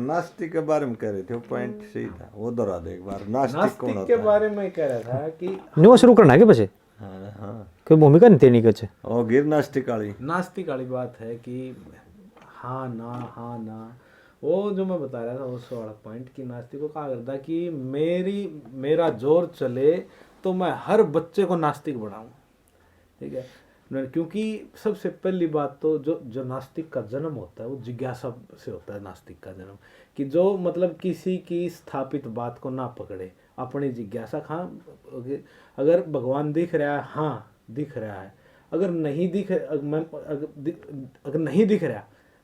नास्तिक के बारे में कह रहे थे, वो पॉइंट सही था, वो दोहरा दे एक बार। नास्तिक कौन होता के बारे में कह रहा था कि न्यू शुरू करना है कि बचे हाँ हाँ कोई भूमिका नहीं तेनी कचे ओ गिर नास्तिक वाली बात है कि हाँ ना वो जो मैं बता रहा था उस वाला पॉइंट कि नास्तिक को कहा करता कि मेरा जोर चले तो मैं हर बच्चे को नास्तिक बनाऊं, ठीक है। क्योंकि सबसे पहली बात तो जो नास्तिक का जन्म होता है वो जिज्ञासा से होता है। नास्तिक का जन्म कि जो मतलब किसी की स्थापित बात को ना पकड़े, अपनी जिज्ञासा खा। अगर भगवान दिख रहा है, हाँ दिख रहा है, अगर नहीं दिख रहा,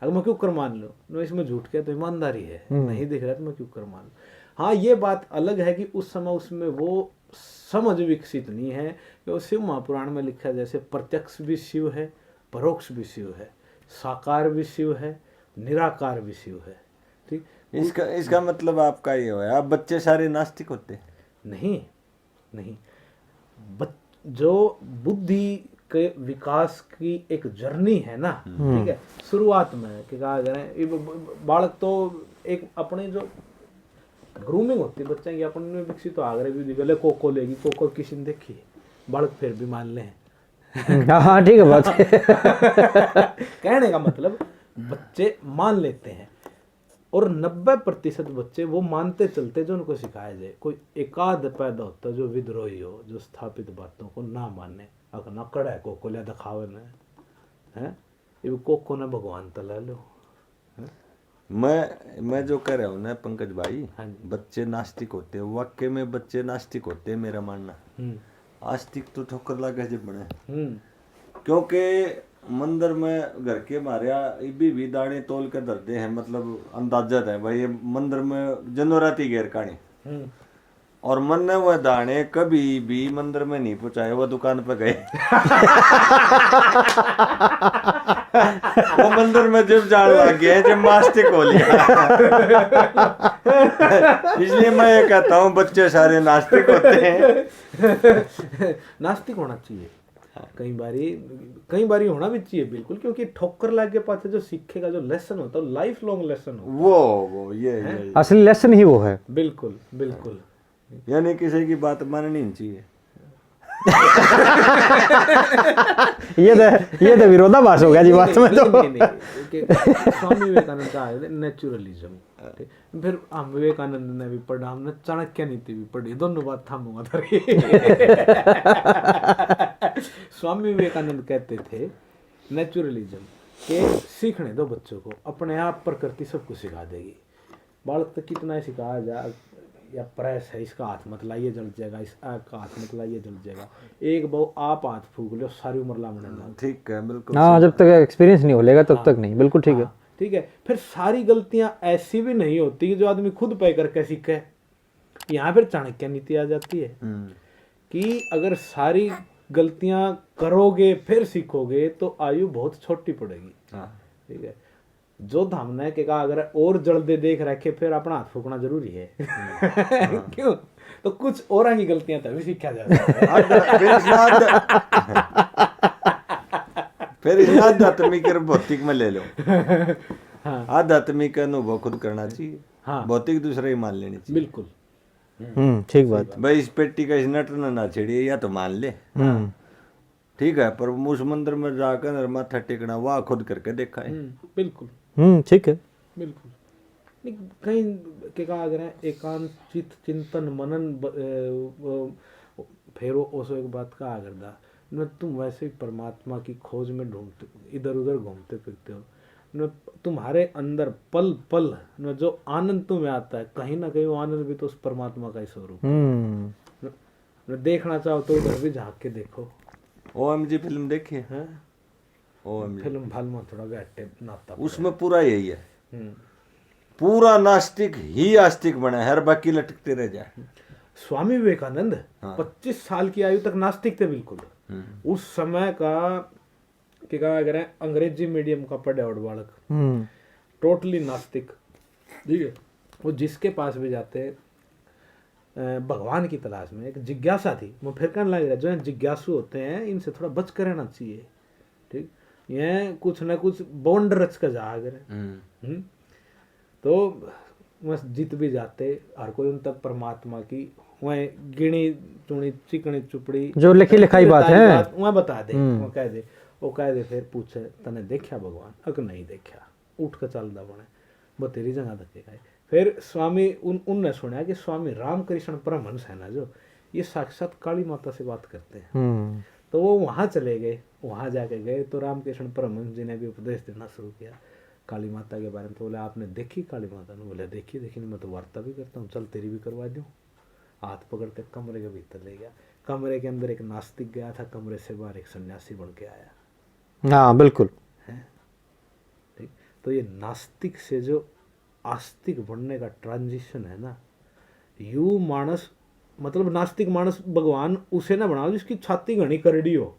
अगर मैं क्यों कर मान लूँ, मैं इसमें झूठ किया तो ईमानदारी है। नहीं दिख रहा तो मैं क्यों कर मान लूँ। हाँ ये बात अलग है कि उस समय उसमें वो समझ विकसित नहीं है कि शिव महापुराण में लिखा है जैसे प्रत्यक्ष भी शिव है, परोक्ष भी शिव है, साकार भी शिव है, निराकार भी शिव है, ठीक। इसका मतलब आपका ये है आप बच्चे सारे नास्तिक होते? नहीं जो बुद्धि के विकास की एक जर्नी है ना, ठीक है। शुरुआत में कि कहा करें बालक तो एक अपने जो ग्रूमिंग होती है बच्चे की अपन में विकसित तो आगरे भी दिगले कोको लेगी, कोको किसी ने देखी बालक फिर भी मान ले हाँ ठीक है बात कहने का मतलब बच्चे मान लेते हैं और 90% बच्चे वो मानते चलते जो उनको सिखाया जाए। कोई एकाध पैदा होता है जो विद्रोही हो, जो स्थापित बातों को ना माने, अगर न कड़ा है कोको लिया दिखावे न है ये कोको ने भगवान तला लो। मैं जो कह रहा हूँ ना पंकज भाई, बच्चे नास्तिक होते हैं, वाक्य में बच्चे नास्तिक होते हैं मेरा मानना। आस्तिक तो ठोकर लगे जब बने, क्योंकि मंदिर में घर के मारिया भी दाने तोल के धरते हैं, मतलब अंदाजा है भाई ये मंदिर में जनोराती घेर काने, और मन ने वह दाने कभी भी मंदिर में नहीं पहुंचाए, वो दुकान पे गए वो मंदिर में जब जाने लग गए जब मास्टिक हो लिया इसलिए मैं ये कहता हूँ बच्चे सारे नास्तिक होते हैं। नास्तिक होना चाहिए कई बारी होना भी चाहिए बिल्कुल, क्योंकि ठोकर लग के पास जो सीखेगा जो लेसन होता है लाइफ लॉन्ग लेसन होता है। वो ये असली लेसन ही वो है। बिल्कुल बिल्कुल, यानी किसी की बात माननी नहीं चाहिए ये तो विरोधाभास हो गया जी बात में। तो स्वामी विवेकानंद का है नेचुरलिज्म, फिर हम विवेकानंद ने भी पढ़ा, हमने चाणक्य नीति भी पढ़ी, दोनों बात थामूंगा धरी स्वामी विवेकानंद कहते थे नेचुरलिज्म के सीखने दो बच्चों को, अपने आप प्रकृति सब कुछ सिखा देगी। बालक तक कितना ही सिखाया जाए, या प्रेस है इसका हाथ मत लाइए जल जाएगा, इस आग का हाथ मत लाइए जल जाएगा, एक बहु आप हाथ फूक लो सारी उम्र लामने। ठीक है बिल्कुल, हाँ जब तक एक्सपीरियंस नहीं हो लेगा तब तक नहीं, बिल्कुल ठीक है। ठीक है, फिर सारी गलतियां ऐसी भी नहीं होती कि जो आदमी खुद पे करके सीखे। यहाँ फिर चाणक्य नीति आ जाती है कि अगर सारी गलतियां करोगे फिर सीखोगे तो आयु बहुत छोटी पड़ेगी। ठीक है, जो हमने के कहा अगर और जल्दी देख रखे फिर अपना हाथ फूकना जरूरी है क्यों, तो कुछ और की गलतियां तभी सीखा जाता है फिर आध्यात्मिक और भौतिक में ले लो। आध्यात्मिक अनुभव खुद करना चाहिए, भौतिक दूसरा ही मान लेनी चाहिए। बिल्कुल ठीक बात भाई, इस पेटी का इस नट ना छिड़िए या तो मान ले, ठीक है, पर उस मंदिर में जाकर माथा टेकना वह खुद करके देखा है। बिल्कुल ठीक है, बिल्कुल। कहीं के कहा अगर एकांत चिंतन मनन फेरो ओसो एक बात कहा करदा न, तुम वैसे ही परमात्मा की खोज में ढूंढते इधर उधर घूमते फिरते हो न, तुम्हारे अंदर पल पल न जो आनंद तुम्हें आता है कहीं ना कहीं वो आनंद भी तो उस परमात्मा का ही स्वरूप है। देखना चाहो तो उधर भी झांक के देखो। OMG फिल्म देखी है? हैं OMG फिल्म भाल में थोड़ा गट्टे नाता उसमें पूरा यही है, हम्म। पूरा नास्तिक ही आस्तिक बना है, हर बाकी लटकते रह जाए। स्वामी विवेकानंद हाँ। 25 साल की आयु तक नास्तिक थे बिल्कुल। उस समय का कि क्या करें, अंग्रेजी मीडियम का पढ़े और बालक टोटली नास्तिक, ठीक है। वो जिसके पास भी जाते भगवान की तलाश में, एक जिज्ञासा थी। मैं फिर कहने लग रहा, जो जिज्ञासु होते हैं इनसे थोड़ा बच कर रहना चाहिए, ठीक। ये कुछ ना कुछ बॉन्ड रच कर जा करे, तो बस जीत भी जाते। हर कोई उन तक परमात्मा की वह गिनी चुनी चिकनी चुपड़ी जो लिखी लिखाई बात है वह बता दे, वो कह दे फिर पूछे तने देखा भगवान, अग नहीं देखा, उठ कर चलदा बने, वो तेरी जगह धकेगा। फिर स्वामी उनने सुना कि स्वामी रामकृष्ण परमहंस है ना, जो ये साक्षात काली माता से बात करते हैं। तो वो वहाँ चले गए, वहाँ जाके गए तो रामकृष्ण परमहंस जी ने भी उपदेश देना शुरू किया काली माता के बारे में। तो बोले आपने देखी काली माता ने? बोले देखी नहीं, मैं तो वार्ता भी करता हूँ, चल तेरी भी करवा दूँ। हाथ पकड़ के कमरे के भीतर ले गया। कमरे के अंदर एक नास्तिक गया था, कमरे से बाहर एक सन्यासी बन के आया। हाँ बिल्कुल है ठीक। तो ये नास्तिक से जो आस्तिक बनने का ट्रांजिशन है ना, यू मानस मतलब नास्तिक मानस भगवान उसे ना बनाओ जिसकी छाती घनी करड़ी हो।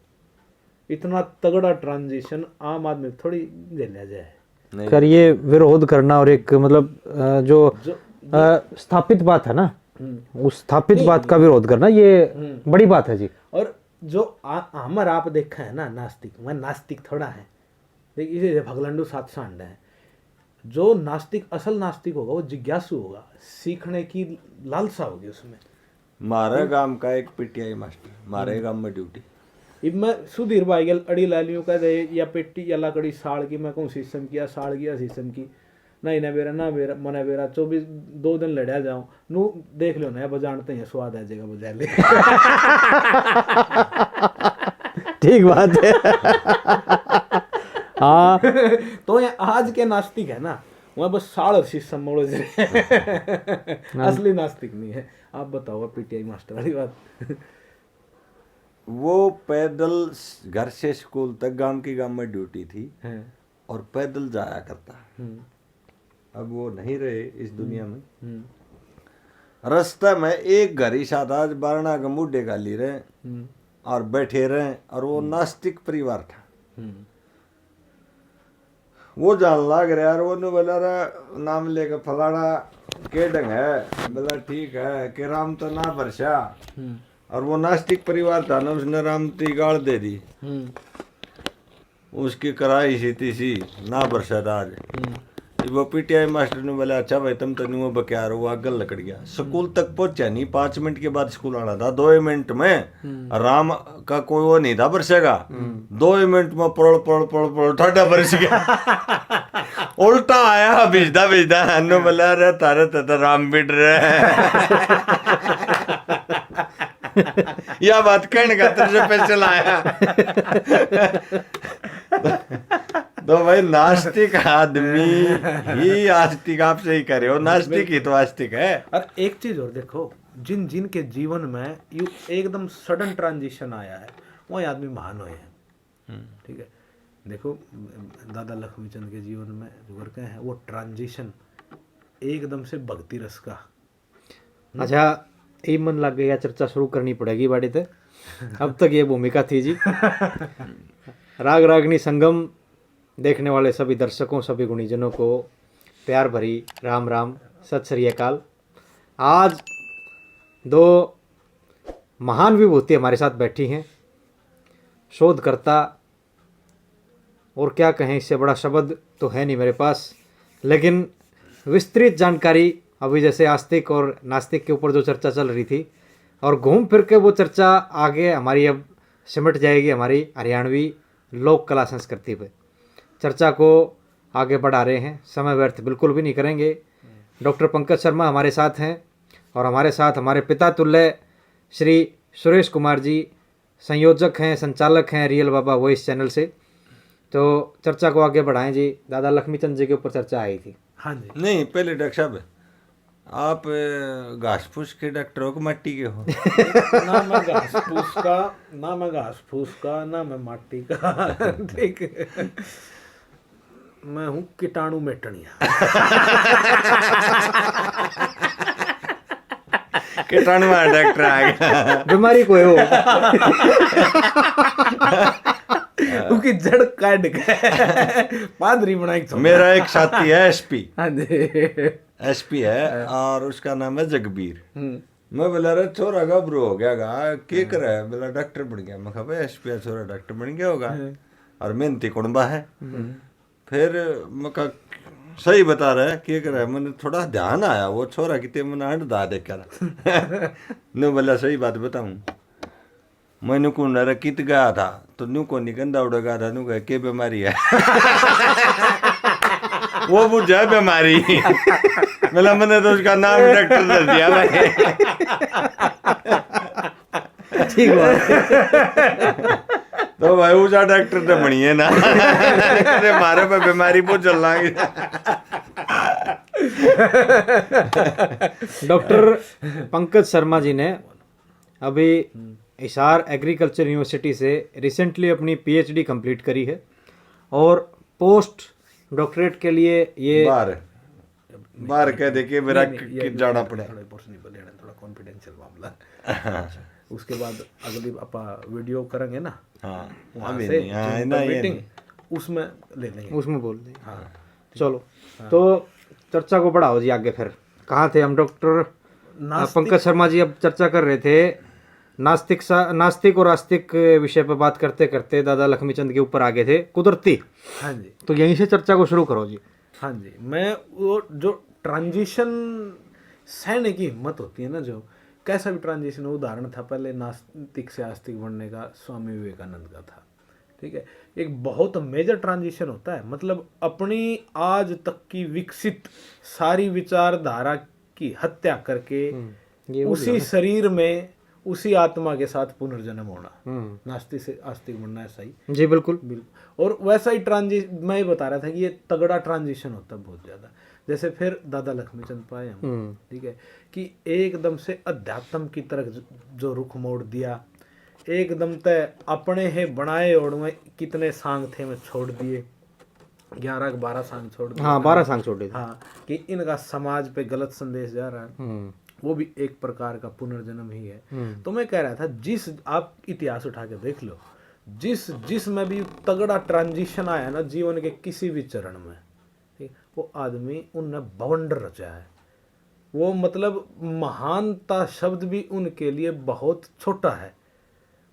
इतना तगड़ा ट्रांजिशन आम आदमी थोड़ी झेला जाए। कर ये विरोध करना और एक मतलब जो स्थापित बात है ना, उस स्थापित बात का विरोध करना, ये बड़ी बात है जी। और जो हमर आप देखा है ना नास्तिक, मैं नास्तिक थोड़ा है, देखिए भगलंडू सात सांड है। जो नास्तिक असल नास्तिक होगा वो जिज्ञासु होगा, सीखने की लालसा होगी उसमें। मारे गांव का एक पीटीआई मास्टर, मारे गांव में ड्यूटी, इब मैं सुधीर भाई गल अड़ी लालियों का दे या पेटी या लकड़ी साड़ की, मैं कहूँ शीशम की या साड़ की या शीशम की, नहीं ना बेरा ना बेरा मना बेरा 2 दिन लड़ा जाऊं नू देख लो ना बजानते हैं, स्वाद आ जाएगा बजा ले। ठीक बात है। हाँ तो ये आज के नास्तिक है ना, वह बस साड़ और शीशम मोड़ असली नास्तिक नहीं है। आप बताओ पीटीआई मास्टर वाली बात। वो पैदल घर से स्कूल तक गांव की गांव में ड्यूटी थी और पैदल जाया करता। अब वो नहीं रहे इस दुनिया में। रास्ते में एक घर ही साथ आज बारना का मुड्ढे का ली रहे और बैठे रहे, और वो नास्तिक परिवार था। वो जान लाग रहा यार, वो बोला रहा नाम लेकर फलाना के ढंग है, बोला ठीक है कि राम तो ना बरसा, और वो नास्तिक परिवार था ना, उसने राम की गाड़ दे दी। उसकी कराई सी ना बरसा आज। वो पीटीआई मास्टर ने बोला अच्छा भाई तुम तो नहीं बक्या रहो, आगल लकड़ गया। स्कूल तक पहुंचा नहीं, 5 मिनट के बाद स्कूल आना था। 2 मिनट में राम का कोई वो नहीं था बरसेगा, 2 मिनट में पड़ ठाडा बरस गया। उल्टा आया भिजदा हनु बोला अरे तारे तो राम बिट रहे। यह बात कहने का तेरे पे चला आया। तो भाई नास्तिक आदमी ही आस्तिक आपसे ही करे हो, नास्तिक ही तो आस्तिक है। और एक चीज और देखो, जिन के जीवन में यू एकदम सडन ट्रांजिशन आया है वही आदमी महान हुए हैं। ठीक है, देखो दादा लक्ष्मीचंद के जीवन में जो करके है वो ट्रांजिशन एकदम से भक्ति रस का। अच्छा ये मन लग गया, चर्चा शुरू करनी पड़ेगी बाड़ी ते। अब तक ये भूमिका थी जी। राग रागनी संगम देखने वाले सभी दर्शकों, सभी गुणीजनों को प्यार भरी राम राम, सत श्री अकाल। आज 2 महान विभूति हमारे साथ बैठी हैं, शोधकर्ता, और क्या कहें इससे बड़ा शब्द तो है नहीं मेरे पास, लेकिन विस्तृत जानकारी। अभी जैसे आस्तिक और नास्तिक के ऊपर जो चर्चा चल रही थी, और घूम फिर के वो चर्चा आगे हमारी अब सिमट जाएगी हमारी हरियाणवी लोक कला संस्कृति पे। चर्चा को आगे बढ़ा रहे हैं, समय व्यर्थ बिल्कुल भी नहीं करेंगे। डॉक्टर पंकज शर्मा हमारे साथ हैं, और हमारे साथ हमारे पिता तुल्य श्री सुरेश कुमार जी संयोजक हैं, संचालक हैं रियल बाबा वॉइस चैनल से। तो चर्चा को आगे बढ़ाएं जी। दादा लक्ष्मीचंद जी के ऊपर चर्चा आई थी। हाँ जी। नहीं पहले डॉक्टर साहब आप घास फूस के डॉक्टर हो कि मिट्टी के हो? ना मैं घास फूस का ना मैं माटी का। ठीक है, मैं हूँ कीटाणु मेटनिया। कीटाणु वाला डॉक्टर आ गया। बीमारी कोई हो क्योंकि जड़ काट गए पादरी बनाई। मेरा एक साथी है एसपी, हाँ जी, एसपी है और उसका नाम है जगबीर। मैं बोला रे छोरा घबरू हो गया गा, के कर है? बोला डॉक्टर बन गया। मैं कहा भाई एसपी छोरा डॉक्टर बन गया होगा और मेहनती कुणबा है। फिर मैं कहा सही बता रहा है, के कर है? मैंने थोड़ा ध्यान आया वो छोरा कितने मैंने अंड दा देख कर। ने बोला सही बात बताऊं, मैंने को नर कित गया था तो न्यू को निकंदा उड़ गया था, न्यू के बीमारी है? वो बुझा बीमारी। बोला मैंने तो उसका नाम डॉक्टर दे दिया भाई। ठीक बात। तो भाई उसका डॉक्टर तो बनिए ना। अरे मारे पे बीमारी बहुत चल रहा है। डॉक्टर पंकज शर्मा जी ने अभी हिसार एग्रीकल्चर यूनिवर्सिटी से रिसेंटली अपनी पीएचडी कंप्लीट करी है और पोस्ट डॉक्टरेट के लिए ये बाहर कह दे के मेरा जाना पड़ा। थोड़ा कॉन्फिडेंशियल मामला। उसके बाद अगली अपा वीडियो करेंगे ना, हाँ वहाँ से मीटिंग उसमें ले लेंगे, उसमें बोल देंगे। हाँ चलो तो चर्चा को बढ़ाओ जी आगे। फिर कहाँ थे हम? डॉक्टर पंकज शर्मा जी अब चर्चा कर रहे थे नास्तिक और आस्तिक विषय पर बात करते करते दादा लक्ष्मीचंद के ऊपर आगे थे कुदरती। हाँ जी, तो यहीं से चर्चा को शुरू करो जी। हाँ जी, मैं वो जो ट्रांजिशन सहने की हिम्मत होती है ना, जो कैसा भी ट्रांजिशन उदाहरण था पहले नास्तिक से आस्तिक बनने का, स्वामी विवेकानंद का था। ठीक है, एक बहुत मेजर ट्रांजिशन होता है, मतलब अपनी आज तक की विकसित सारी विचारधारा की हत्या करके उसी शरीर में उसी आत्मा के साथ पुनर्जन्म होना। नास्तिक से आस्तिक बनना, ऐसा ही जी बिल्कुल बिल्कुल। और वैसा ही ट्रांजिशन मैं ही बता रहा था कि ये तगड़ा ट्रांजिशन होता है बहुत ज़्यादा। जैसे फिर दादा लक्ष्मीचंद पाए हम, ठीक है, कि एकदम से अध्यात्म की तरफ जो रुख मोड़ दिया, एकदम तय अपने ही बनाए और में कितने सांग थे मैं छोड़ दिए, 11-12 सांग छोड़ दिए। हाँ 12 सांग छोड़ दिए। हाँ, कि इनका समाज पे गलत संदेश जा रहा है, वो भी एक प्रकार का पुनर्जन्म ही है। तो मैं कह रहा था, जिस आप इतिहास उठा के देख लो, जिस में भी तगड़ा ट्रांजिशन आया ना जीवन के किसी भी चरण में, ठीक, वो आदमी उनने बवंडर रचा है। वो मतलब महानता शब्द भी उनके लिए बहुत छोटा है।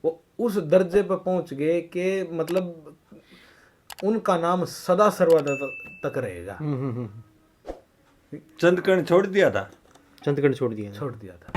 वो उस दर्जे पर पहुंच गए कि मतलब उनका नाम सदा सर्वदा तक रहेगा। चंदकर्ण छोड़ दिया था, चंदकर्ण छोड़ दिया था।